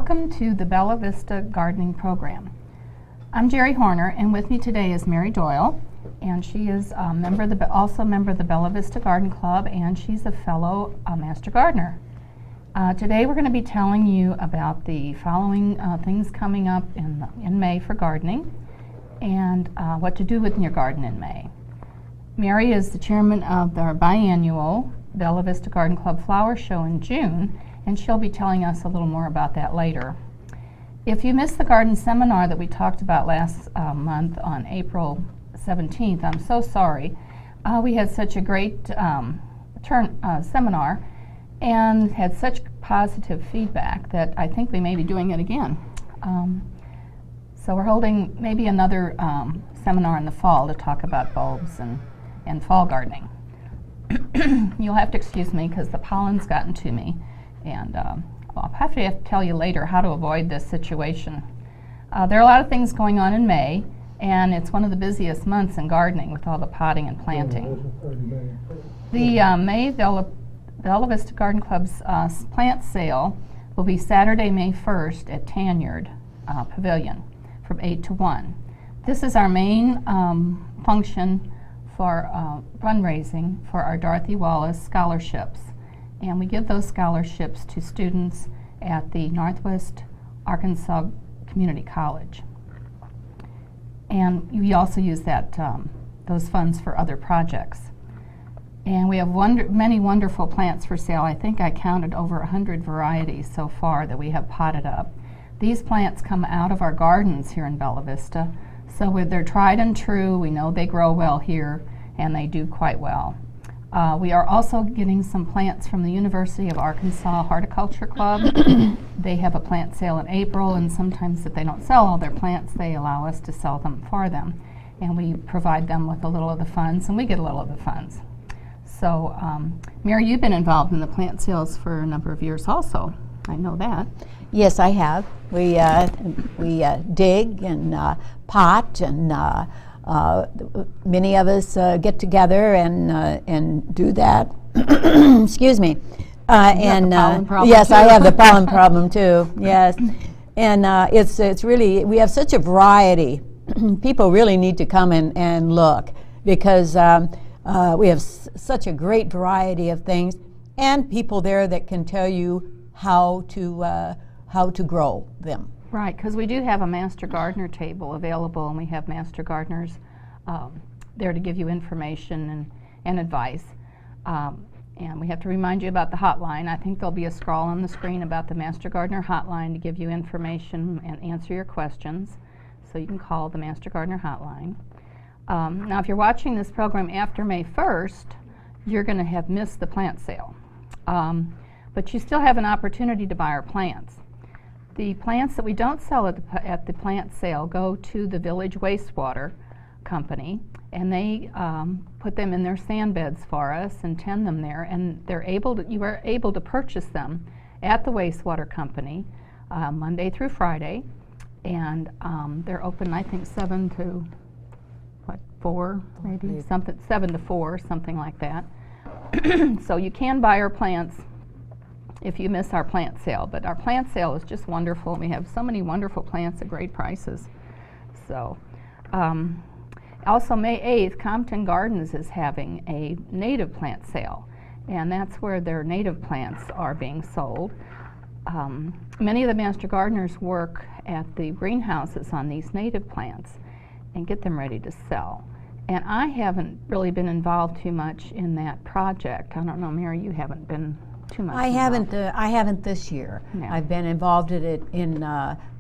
Welcome to the Bella Vista Gardening Program. I'm Geri Hoerner, and with me today is Mary Doyle, and she is also a member of the Bella Vista Garden Club, and she's a fellow Master Gardener. Today we're going to be telling you about the following things coming up in May for gardening, and what to do with your garden in May. Mary is the chairman of our biannual Bella Vista Garden Club Flower Show in June, and she'll be telling us a little more about that later. If you missed the garden seminar that we talked about last month on April 17th, I'm so sorry. We had such a great seminar and had such positive feedback that I think we may be doing it again. So we're holding maybe another seminar in the fall to talk about bulbs and fall gardening. You'll have to excuse me because the pollen's gotten to me, and I'll have to tell you later how to avoid this situation. There are a lot of things going on in May, and it's one of the busiest months in gardening with all the potting and planting. The May Bella Vista Garden Club's plant sale will be Saturday, May 1st at Tanyard Pavilion from 8 to 1. This is our main function for fundraising for our Dorothy Wallace scholarships. And we give those scholarships to students at the Northwest Arkansas Community College. And we also use those funds for other projects. And we have many wonderful plants for sale. I think I counted over 100 varieties so far that we have potted up. These plants come out of our gardens here in Bella Vista. So they're tried and true. We know they grow well here, and they do quite well. We are also getting some plants from the University of Arkansas Horticulture Club. They have a plant sale in April, and sometimes if they don't sell all their plants, they allow us to sell them for them. And we provide them with a little of the funds, and we get a little of the funds. So, Mary, you've been involved in the plant sales for a number of years also. I know that. Yes, I have. We dig and pot, and many of us get together and do that. Excuse me. And yes, I have the pollen problem too. Yes, and it's really, we have such a variety. People really need to come and look, because we have such a great variety of things, and people there that can tell you how to grow them. Right, because we do have a Master Gardener table available, and we have Master Gardeners there to give you information and advice. And we have to remind you about the hotline. I think there'll be a scroll on the screen about the Master Gardener hotline to give you information and answer your questions. So you can call the Master Gardener hotline. Now, if you're watching this program after May 1st, you're going to have missed the plant sale. But you still have an opportunity to buy our plants. The plants that we don't sell at the plant sale go to the Village Wastewater Company, and they put them in their sand beds for us and tend them there, and you are able to purchase them at the wastewater company Monday through Friday, and they're open, I think, 7 to 4, maybe something, 7 to 4, something like that. So you can buy our plants if you miss our plant sale, but our plant sale is just wonderful. We have so many wonderful plants at great prices. So, also May 8th, Compton Gardens is having a native plant sale, and that's where their native plants are being sold. Many of the Master Gardeners work at the greenhouses on these native plants and get them ready to sell. And I haven't really been involved too much in that project. I don't know, Mary, you haven't been too much involved. I haven't this year. No. I've been involved in it in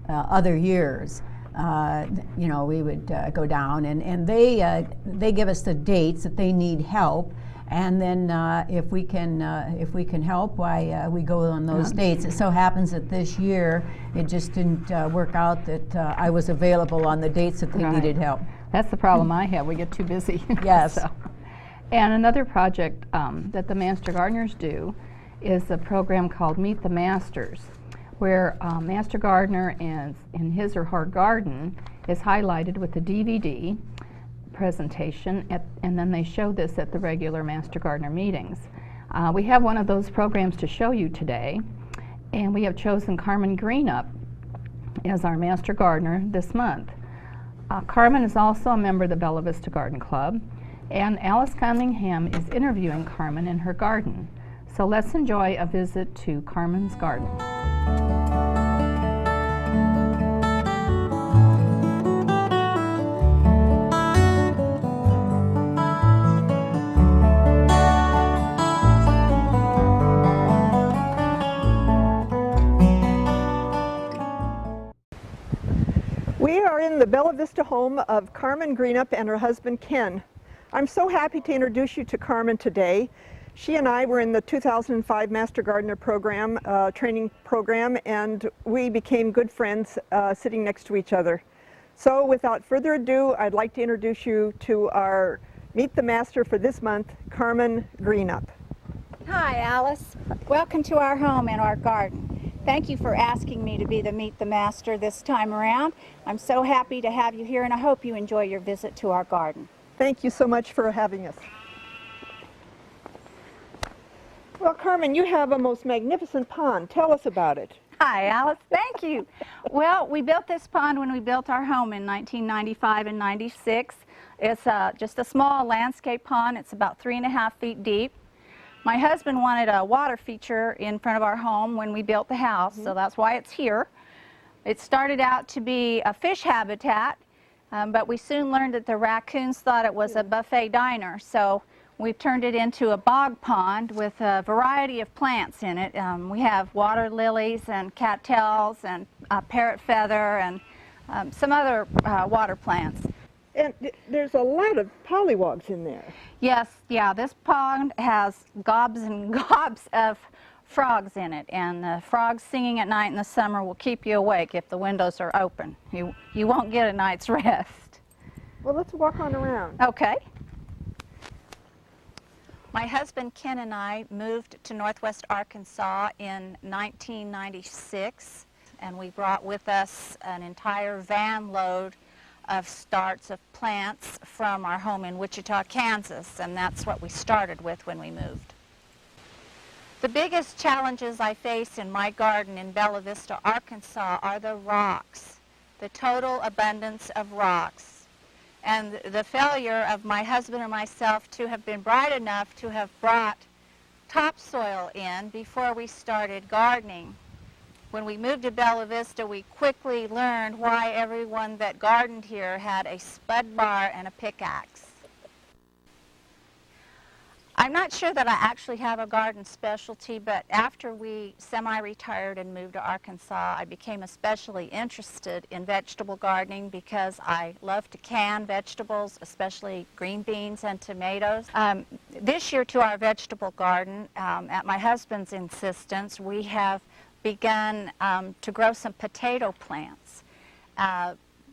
other years. We would go down, and they give us the dates that they need help, and then if we can help, why we go on those dates. It so happens that this year it just didn't work out that I was available on the dates that they needed help. That's the problem I have. We get too busy. Yes. So. And another project that the Master Gardeners do is a program called Meet the Masters, where Master Gardener in his or her garden is highlighted with a DVD presentation, and then they show this at the regular Master Gardener meetings. We have one of those programs to show you today, and we have chosen Carmen Greenup as our Master Gardener this month. Carmen is also a member of the Bella Vista Garden Club, and Alice Cunningham is interviewing Carmen in her garden. So let's enjoy a visit to Carmen's garden. We are in the Bella Vista home of Carmen Greenup and her husband Ken. I'm so happy to introduce you to Carmen today. She and I were in the 2005 Master Gardener program, training program, and we became good friends sitting next to each other. So without further ado, I'd like to introduce you to our Meet the Master for this month, Carmen Greenup. Hi, Alice. Welcome to our home and our garden. Thank you for asking me to be the Meet the Master this time around. I'm so happy to have you here, and I hope you enjoy your visit to our garden. Thank you so much for having us. Well, Carmen, you have a most magnificent pond. Tell us about it. Hi, Alice. Thank you. Well, we built this pond when we built our home in 1995 and 96. It's just a small landscape pond. It's about 3.5 feet deep. My husband wanted a water feature in front of our home when we built the house, so that's why it's here. It started out to be a fish habitat, but we soon learned that the raccoons thought it was a buffet diner, so we've turned it into a bog pond with a variety of plants in it. We have water lilies and cattails and parrot feather and some other water plants. And there's a lot of pollywogs in there. Yes, yeah, this pond has gobs and gobs of frogs in it, and the frogs singing at night in the summer will keep you awake if the windows are open. You won't get a night's rest. Well, let's walk on around. Okay. My husband Ken and I moved to Northwest Arkansas in 1996, and we brought with us an entire van load of starts of plants from our home in Wichita, Kansas, and that's what we started with when we moved. The biggest challenges I face in my garden in Bella Vista, Arkansas are the rocks, the total abundance of rocks, and the failure of my husband and myself to have been bright enough to have brought topsoil in before we started gardening. When we moved to Bella Vista, we quickly learned why everyone that gardened here had a spud bar and a pickaxe. I'm not sure that I actually have a garden specialty, but after we semi-retired and moved to Arkansas, I became especially interested in vegetable gardening because I love to can vegetables, especially green beans and tomatoes. This year to our vegetable garden, at my husband's insistence, we have begun to grow some potato plants.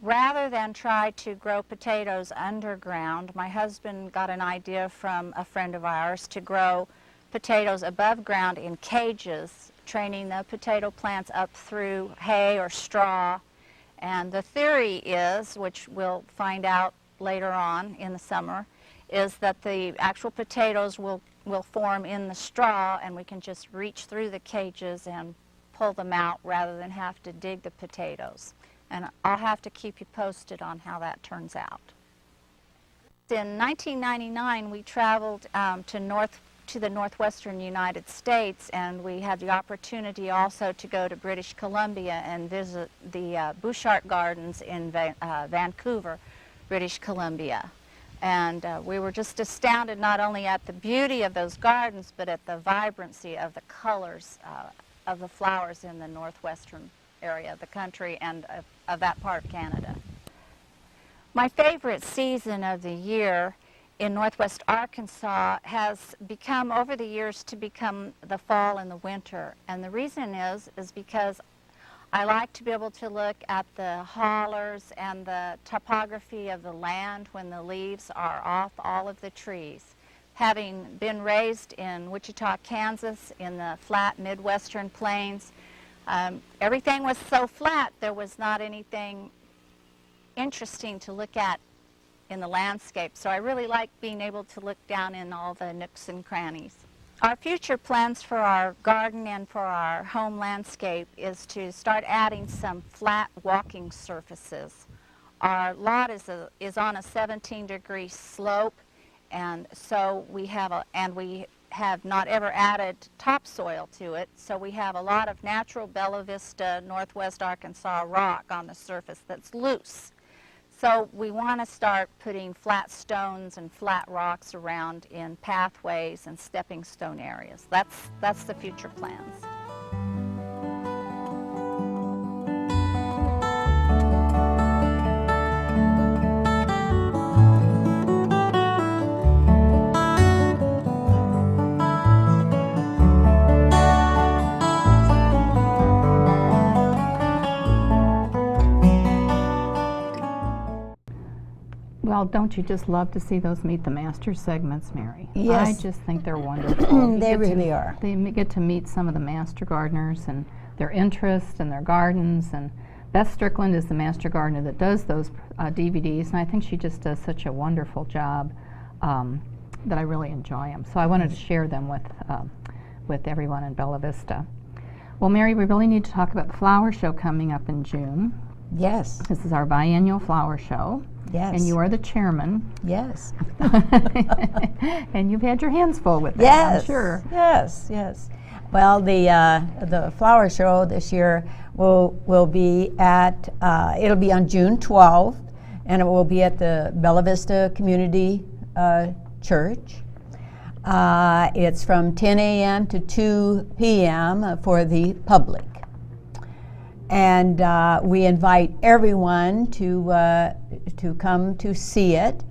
Rather than try to grow potatoes underground, my husband got an idea from a friend of ours to grow potatoes above ground in cages, training the potato plants up through hay or straw. And the theory is, which we'll find out later on in the summer, is that the actual potatoes will form in the straw, and we can just reach through the cages and pull them out rather than have to dig the potatoes. And I'll have to keep you posted on how that turns out. In 1999, we traveled to the northwestern United States, and we had the opportunity also to go to British Columbia and visit the Bouchard Gardens in Vancouver, British Columbia. And we were just astounded not only at the beauty of those gardens, but at the vibrancy of the colors of the flowers in the northwestern area of the country and of that part of Canada. My favorite season of the year in northwest Arkansas has become, over the years, to become the fall and the winter. And the reason is because I like to be able to look at the hollers and the topography of the land when the leaves are off all of the trees. Having been raised in Wichita, Kansas, in the flat Midwestern plains, everything was so flat there was not anything interesting to look at in the landscape. So I really like being able to look down in all the nooks and crannies. Our future plans for our garden and for our home landscape is to start adding some flat walking surfaces. Our lot is on a 17-degree slope, and so we have not ever added topsoil to it, so we have a lot of natural Bella Vista, Northwest Arkansas rock on the surface that's loose. So we want to start putting flat stones and flat rocks around in pathways and stepping stone areas. That's the future plans. Well, don't you just love to see those Meet the Master segments, Mary? Yes. I just think they're wonderful. They really are. They get to meet some of the master gardeners and their interests and their gardens. And Beth Strickland is the master gardener that does those DVDs, and I think she just does such a wonderful job that I really enjoy them. So I wanted to share them with everyone in Bella Vista. Well, Mary, we really need to talk about the flower show coming up in June. Yes. This is our biennial flower show. Yes. And you are the chairman. Yes. And you've had your hands full with that, Yes. I'm sure. Yes. Yes. Well, the flower show this year will be at it'll be on June 12th, and it will be at the Bella Vista Community Church. It's from 10 a.m. to 2 p.m. For the public. And we invite everyone to come to see it.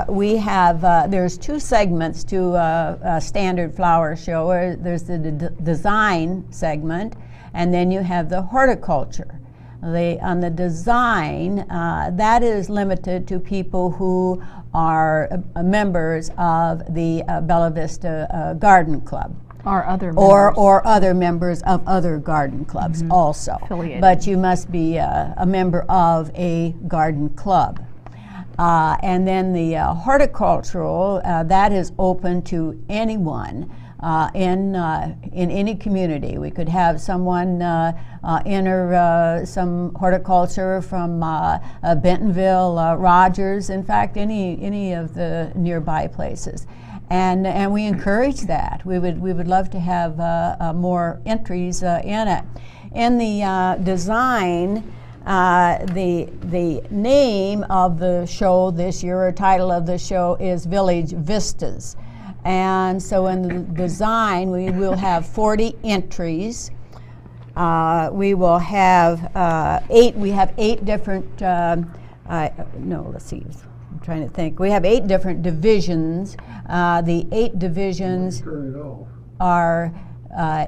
We have there's two segments to a standard flower show. There's the design segment, and then you have the horticulture. On the design, that is limited to people who are members of the Bella Vista Garden Club. Or other members. Or other members of other garden clubs also. Affiliated. But you must be a member of a garden club. And then the horticultural, that is open to anyone in any community. We could have someone enter some horticulture from Bentonville, Rogers, in fact, any of the nearby places. And we encourage that. We would love to have more entries in it. In the design, the name of the show this year, or title of the show, is Village Vistas. And so in the design, we will have 40 entries. We will have eight. We have 8 different. Let's see. I'm trying to think. We have 8 different divisions. The 8 divisions are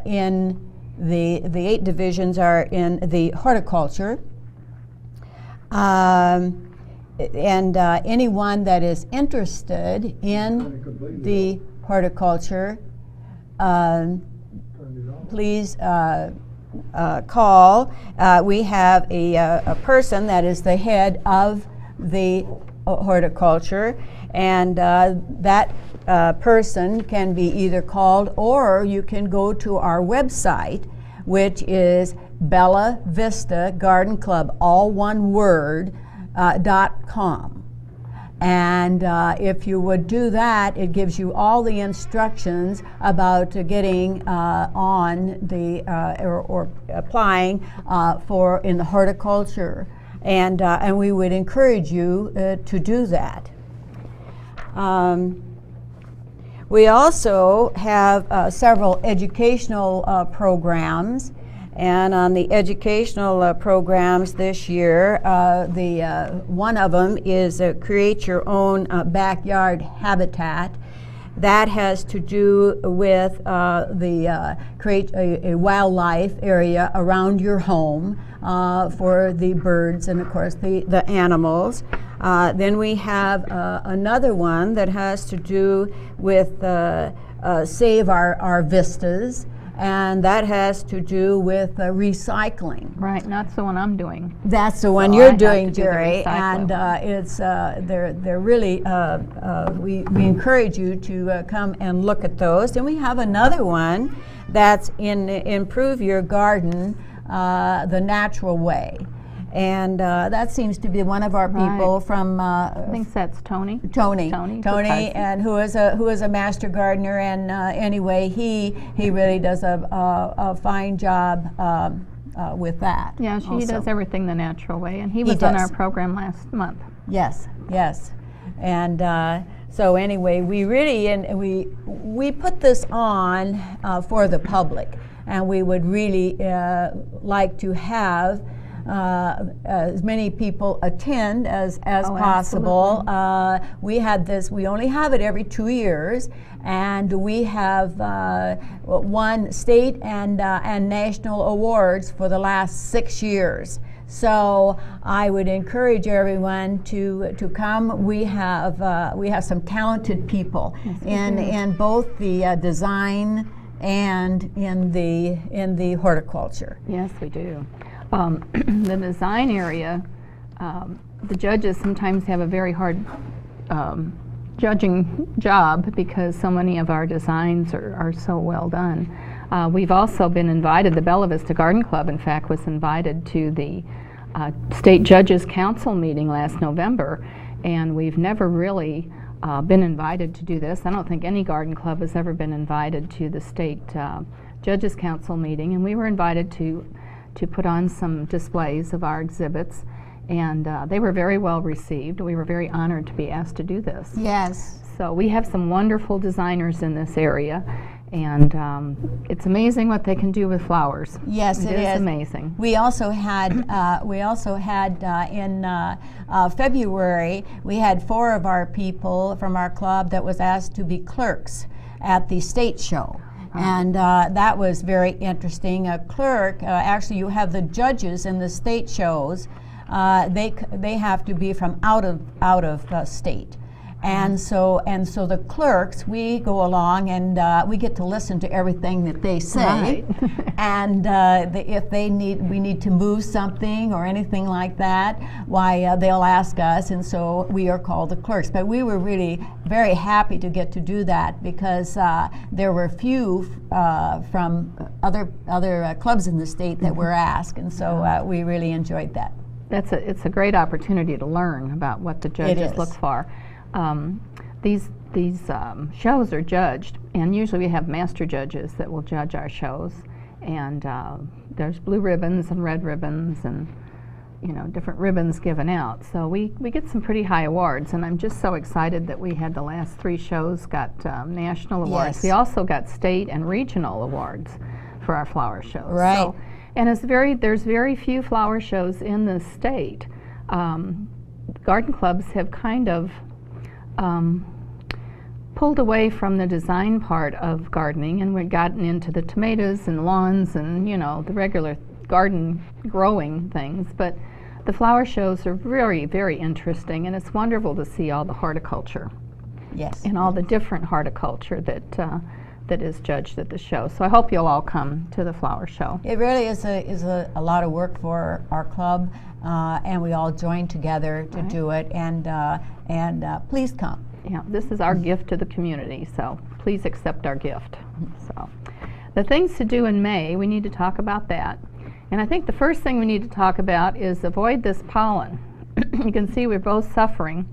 in the 8 divisions are in the horticulture, and anyone that is interested in the horticulture, please call. We have a person that is the head of the horticulture, and that person can be either called, or you can go to our website, which is Bella Vista Garden Club, all one word, .com. And if you would do that, it gives you all the instructions about getting on the or applying for in the horticulture, and we would encourage you to do that. We also have several educational programs, and on the educational programs this year, one of them is Create Your Own Backyard Habitat. That has to do with create a wildlife area around your home for the birds and, of course, the animals. Then we have another one that has to do with Save Our Vistas. and that has to do with recycling. Right, not the one I'm doing. That's the one So I you're have doing, to do the Geri, recycling. and it's they're really we encourage you to come and look at those. And we have another one that's in Improve Your Garden the Natural Way, and that seems to be one of our people Right. from I think that's Tony. Tony, Tony, and who is a master gardener, and anyway, he really does a fine job with that. Yeah, she also. does everything the natural way, and he He was on our does. program last month. Yes, yes, and so anyway, we really and we put this on for the public, and we would really like to have as many people attend as Oh, possible. We had this. We only have it every 2 years, and we have won state and national awards for the last 6 years. So I would encourage everyone to come. We have some talented people in both the design and in the horticulture. Yes, we do. The design area, the judges sometimes have a very hard judging job because so many of our designs are so well done. We've also been invited, the Bella Vista Garden Club, in fact, was invited to the State Judges Council meeting last November, and we've never really been invited to do this. I don't think any garden club has ever been invited to the State Judges Council meeting, and we were invited to put on some displays of our exhibits, and they were very well received. We were very honored to be asked to do this. Yes. So we have some wonderful designers in this area, and it's amazing what they can do with flowers. Yes, it is amazing. We also had in February, we had 4 of our people from our club that was asked to be clerks at the state show. And that was very interesting. A clerk, actually, you have the judges in the state shows. They have to be from out of state, and so the clerks, we go along and we get to listen to everything that they say. Right. And if we need to move something or anything like that, why they'll ask us, and so we are called the clerks. But we were really very happy to get to do that because there were few from other clubs in the state that were asked, and so we really enjoyed that. It's a great opportunity to learn about what the judges is. look for. These shows are judged, and usually we have master judges that will judge our shows. And there's blue ribbons and red ribbons, and different ribbons given out. So we get some pretty high awards, and I'm just so excited that we had the last 3 shows got national awards. Yes. We also got state and regional awards for our flower shows. Right. So, and there's very few flower shows in the state. Garden clubs have kind of pulled away from the design part of gardening, and we've gotten into the tomatoes and lawns and the regular garden growing things. But the flower shows are very, very interesting, and it's wonderful to see all the horticulture Yes. and all the different horticulture that is judged at the show. So I hope you'll all come to the flower show. It really is a lot of work for our club, and we all join together to Right. do it. And please come. Yeah, this is our gift to the community, so please accept our gift. So, the things to do in May, we need to talk about that. And I think the first thing we need to talk about is avoid this pollen. You can see we're both suffering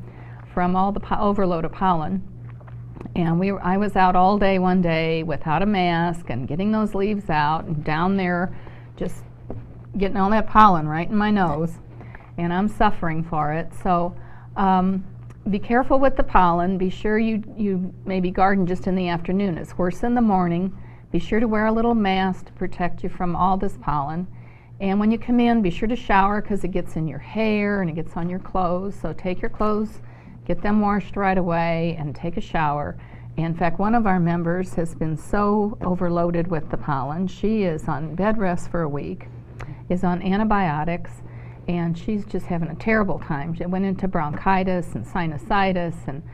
from all the overload of pollen. And I was out all day one day without a mask and getting those leaves out and down there just getting all that pollen right in my nose. And I'm suffering for it. So be careful with the pollen. Be sure you maybe garden just in the afternoon. It's worse in the morning. Be sure to wear a little mask to protect you from all this pollen. And when you come in, be sure to shower because it gets in your hair and it gets on your clothes. So take your clothes, get them washed right away, and take a shower. In fact, one of our members has been so overloaded with the pollen, she is on bed rest for a week, is on antibiotics, and she's just having a terrible time. She went into bronchitis and sinusitis, and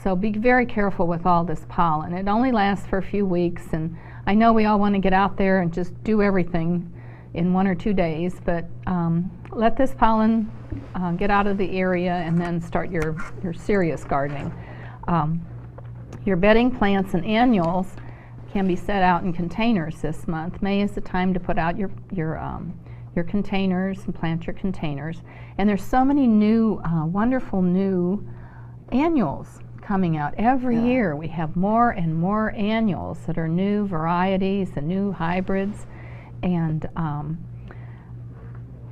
so be very careful with all this pollen. It only lasts for a few weeks, and I know we all want to get out there and just do everything in 1 or 2 days, but let this pollen get out of the area and then start your serious gardening. Your bedding plants and annuals can be set out in containers this month. May is the time to put out your containers and plant your containers. And there's so many new, wonderful new annuals coming out. Every year we have more and more annuals that are new varieties and new hybrids. And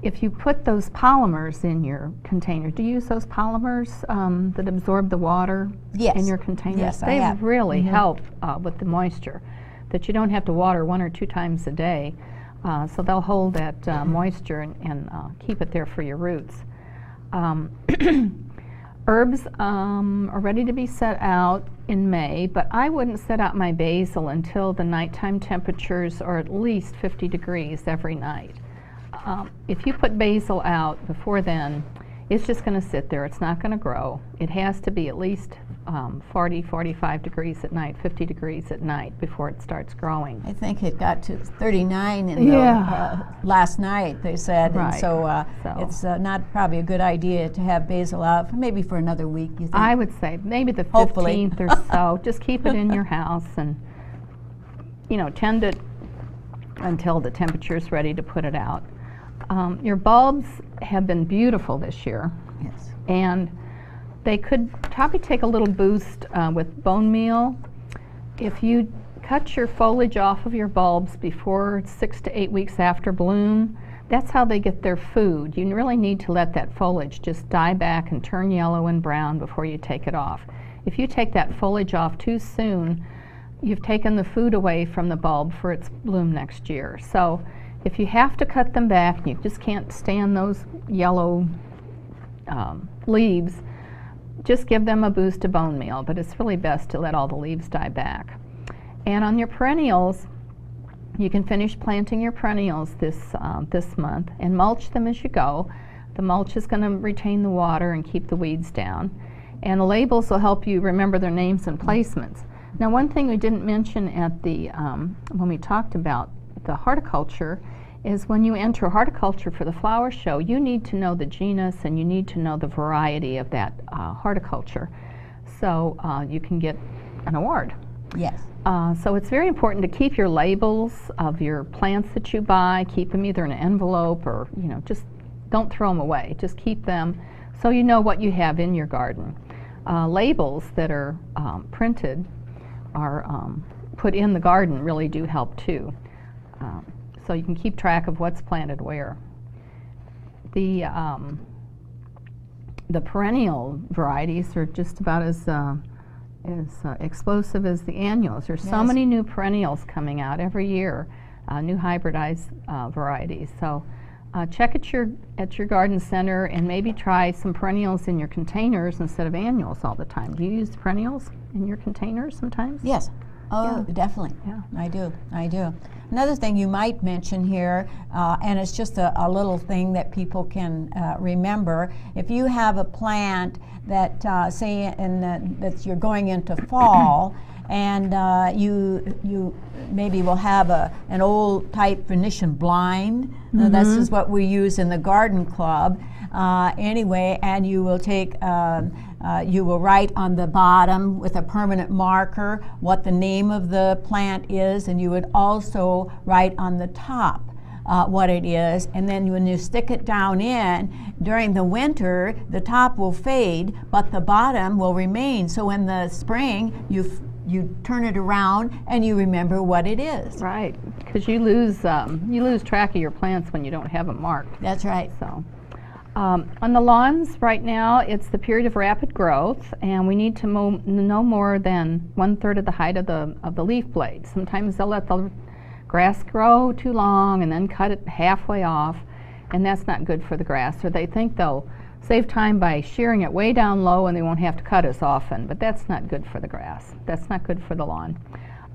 if you put those polymers in your container, do you use those polymers that absorb the water in your containers? Yes, I they have. really help with the moisture, that you don't have to water 1 or 2 times a day. So they'll hold that moisture and keep it there for your roots. Herbs are ready to be set out in May, but I wouldn't set out my basil until the nighttime temperatures are at least 50 degrees every night. If you put basil out before then, it's just going to sit there. It's not going to grow. It has to be at least 40, 45 degrees at night, 50 degrees at night before it starts growing. I think it got to 39 in the, last night, they said. Right. And so, it's not probably a good idea to have basil out for maybe for another week, you think? I would say maybe the Hopefully. 15th or so. Just keep it in your house and, tend it until the temperature is ready to put it out. Your bulbs have been beautiful this year. Yes. And they could probably take a little boost with bone meal. If you cut your foliage off of your bulbs before 6 to 8 weeks after bloom, that's how they get their food. You really need to let that foliage just die back and turn yellow and brown before you take it off. If you take that foliage off too soon, you've taken the food away from the bulb for its bloom next year. So if you have to cut them back and you just can't stand those yellow leaves, just give them a boost of bone meal, but it's really best to let all the leaves die back. And on your perennials, you can finish planting your perennials this month and mulch them as you go. The mulch is going to retain the water and keep the weeds down. And the labels will help you remember their names and placements. Now, one thing we didn't mention at the when we talked about the horticulture is when you enter horticulture for the flower show, you need to know the genus and you need to know the variety of that horticulture, so you can get an award. Yes. So it's very important to keep your labels of your plants that you buy, keep them either in an envelope or, just don't throw them away. Just keep them so you know what you have in your garden. Labels that are printed or put in the garden really do help too. So you can keep track of what's planted where. The perennial varieties are just about as explosive as the annuals. There's so many new perennials coming out every year, new hybridized varieties. So check at your garden center and maybe try some perennials in your containers instead of annuals all the time. Do you use perennials in your containers sometimes? Yes. Oh, definitely. Yeah. I do. Another thing you might mention here, and it's just a little thing that people can remember, if you have a plant that, say, that you're going into fall, and you maybe will have an old type Venetian blind. This is what we use in the garden club. Anyway, and you will take, you will write on the bottom with a permanent marker what the name of the plant is, and you would also write on the top what it is, and then when you stick it down in, during the winter, the top will fade, but the bottom will remain. So in the spring, you turn it around and you remember what it is. Right, because you lose track of your plants when you don't have them marked. That's right. So, on the lawns right now, it's the period of rapid growth, and we need to mow no more than 1/3 of the height of the leaf blade. Sometimes they'll let the grass grow too long and then cut it halfway off, and that's not good for the grass. Or they think they'll save time by shearing it way down low and they won't have to cut as often, but that's not good for the grass. That's not good for the lawn.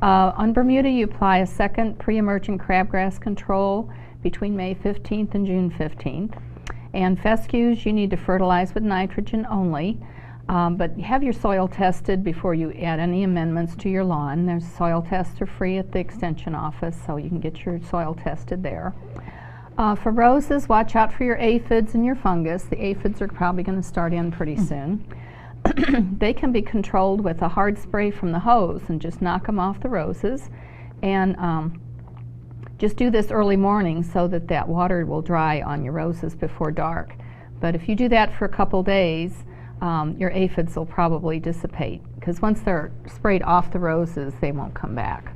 On Bermuda, you apply a second pre-emergent crabgrass control between May 15th and June 15th. And fescues, you need to fertilize with nitrogen only. But have your soil tested before you add any amendments to your lawn. There's soil tests are free at the extension office, so you can get your soil tested there. For roses, watch out for your aphids and your fungus. The aphids are probably going to start in pretty soon. They can be controlled with a hard spray from the hose, and just knock them off the roses. And just do this early morning so that that water will dry on your roses before dark. But if you do that for a couple days, your aphids will probably dissipate, because once they're sprayed off the roses, they won't come back.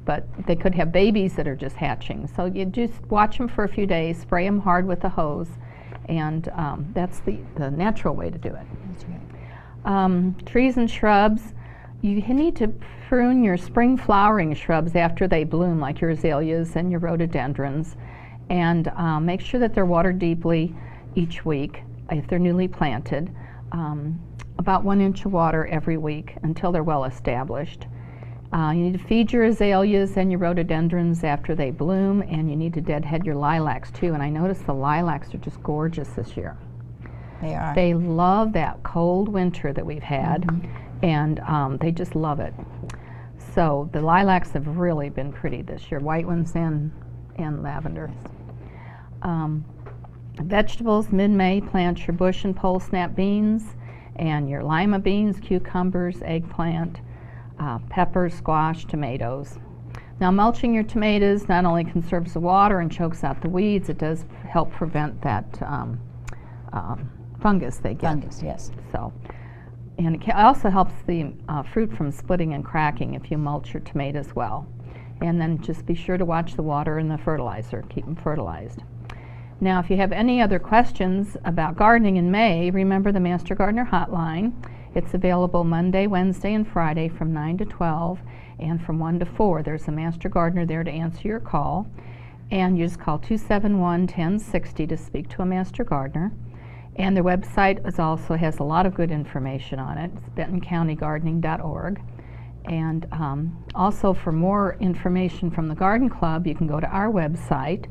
But they could have babies that are just hatching. So you just watch them for a few days, spray them hard with the hose, and that's the natural way to do it. That's right. Trees and shrubs, you need to prune your spring flowering shrubs after they bloom, like your azaleas and your rhododendrons, and make sure that they're watered deeply each week if they're newly planted. About 1 inch of water every week until they're well established. You need to feed your azaleas and your rhododendrons after they bloom, and you need to deadhead your lilacs too. And I noticed the lilacs are just gorgeous this year. They are. They love that cold winter that we've had, and they just love it. So the lilacs have really been pretty this year, white ones and lavender. Vegetables, mid-May, plant your bush and pole snap beans and your lima beans, cucumbers, eggplant, peppers, squash, tomatoes. Now, mulching your tomatoes not only conserves the water and chokes out the weeds, it does help prevent that fungus they get. Fungus, yes. So, and it also helps the fruit from splitting and cracking if you mulch your tomatoes well. And then just be sure to watch the water and the fertilizer, keep them fertilized. Now, if you have any other questions about gardening in May, remember the Master Gardener hotline. It's available Monday, Wednesday, and Friday from 9 to 12 and from 1 to 4. There's a Master Gardener there to answer your call. And you just call 271-1060 to speak to a Master Gardener. And their website also has a lot of good information on it. It's bentoncountygardening.org. And also, for more information from the Garden Club, you can go to our website,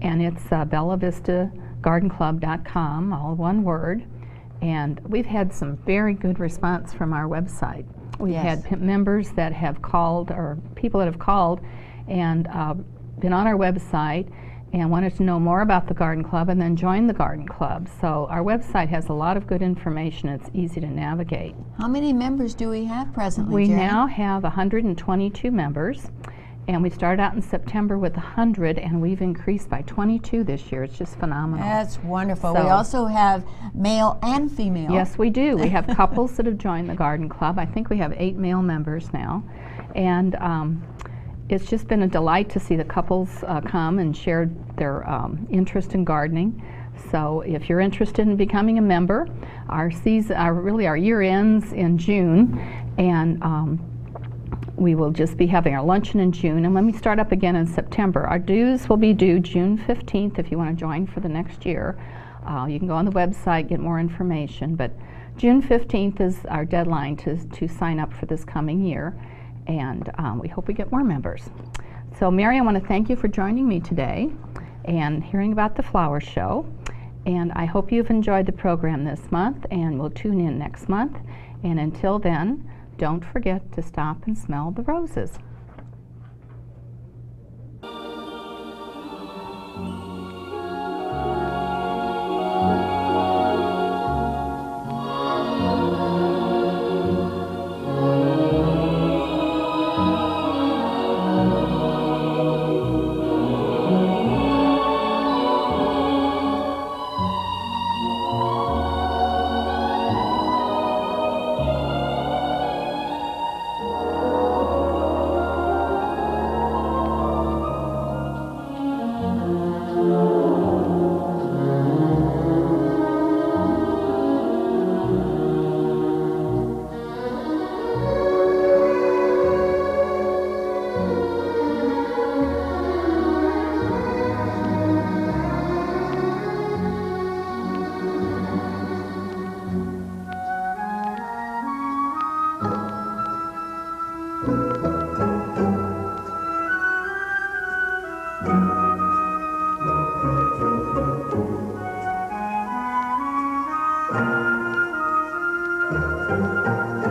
and it's bellavistagardenclub.com, all one word. And we've had some very good response from our website. We've Yes. had members that have called, or people that have called and been on our website and wanted to know more about the Garden Club and then join the Garden Club. So our website has a lot of good information. It's easy to navigate. How many members do we have presently, We Geri? now have 122 members, and we started out in September with 100, and we've increased by 22 this year. It's just phenomenal. That's wonderful. We So- also have male and female. Yes, we do. We have couples that have joined the Garden Club. I think we have 8 male members now, and it's just been a delight to see the couples come and share their interest in gardening. So if you're interested in becoming a member, our year ends in June, and we will just be having our luncheon in June, and when we start up again in September, our dues will be due June 15th if you want to join for the next year. You can go on the website, get more information, but June 15th is our deadline to sign up for this coming year, and we hope we get more members. So Mary, I want to thank you for joining me today and hearing about the flower show, and I hope you've enjoyed the program this month, and we'll tune in next month, and until then, don't forget to stop and smell the roses. you.